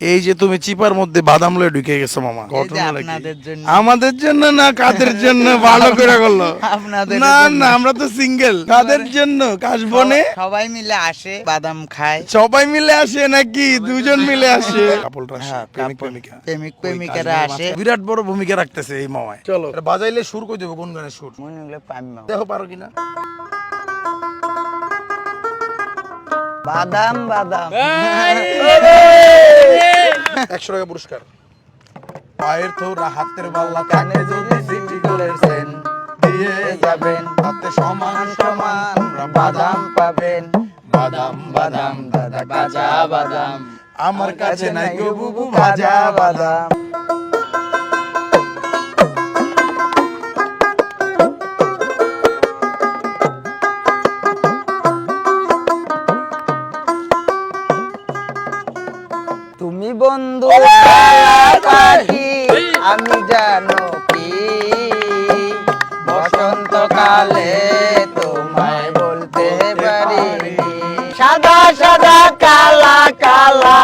এই যে তুমি চিপার মধ্যে বাদাম লয়ে ঢুকে গেছো মামা, ঘটনা আপনাদের জন্য। আমাদের জন্য না কাদের জন্য? ভালো করে বললো। আপনাদের না জন্য। না, আমরা তো সিঙ্গেল। কাদের জন্য? কাশবনে সবাই মিলে আসে, বাদাম খায়। সবাই মিলে আসে নাকি দুজন মিলে আসে? কাপলরা আসে, হ্যাঁ, প্রেমিক couple, প্রেমিকা। প্রেমিক ওই প্রেমিকারা কাশবনের আসে। মাঝখানে বিরাট বড় ভূমিকা রাখতেছে এই মামায়। চলো এটা বাজাইলে সুর কই দেবো, কোন গানের সুর? মনে হলে পাইম। দেখো পারো কিনা। বাদাম বাদাম 100 টাকা পুরস্কার। পায়ের তোরা হাতের বাল্লা কানে যদি সিটি করেছেন দিয়ে যাবেন, হাতে সমান সমান তোমরা বাদাম পাবেন। বাদাম বাদাম দাদা কাঁচা বাদাম আমার কাছে নাই গো বুবু ভাজা বাদাম। তুমি বন্ধু পাখি, আমি জানো কি বসন্তকালে তোমায় বলতে পারি। সাদা সাদা কালা কালা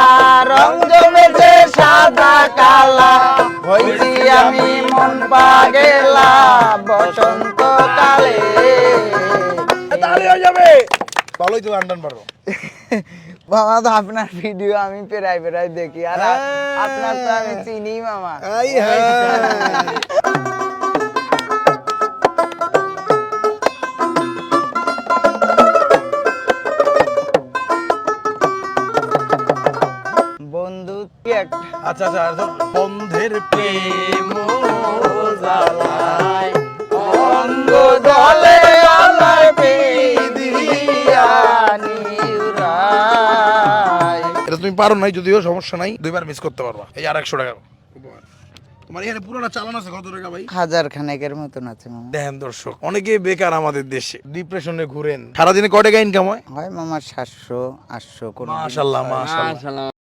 রং জমেছে, সাদা কালা হইছি আমি মন পাগেলা বসন্তকালে। তাহলে হয়ে যাবে, ভালোই তো আন্ডান পারবো। মামা তো আপনার ভিডিও আমি প্রায় প্রায় দেখি, আর আপনার তো আমি চিনি মামা। আই হ্যাঁ। বন্ধু কি একটা আচ্ছা আচ্ছা, বন্ধের প্রেম জ্বালায় অঙ্গ জলে আমায় পিদিয়া নিউরায়। এটা তুমি পারো নাই, যদিও সমস্যা নাই, দুইবার মিস করতে পারবা। এই আর 100 টাকা উপহার। তোমার এখানে পুরোটা চালান আছে কত টাকা ভাই? 1000 খানেকের মতন আছে মামা। দেখেন দর্শক, অনেকেই বেকার আমাদের দেশে, ডিপ্রেশনে ঘুরেন। সারাদিনে কয় টাকা ইনকাম হয়? হয় মামা 700 800 কোন মাশাআল্লাহ মাশাআল্লাহ।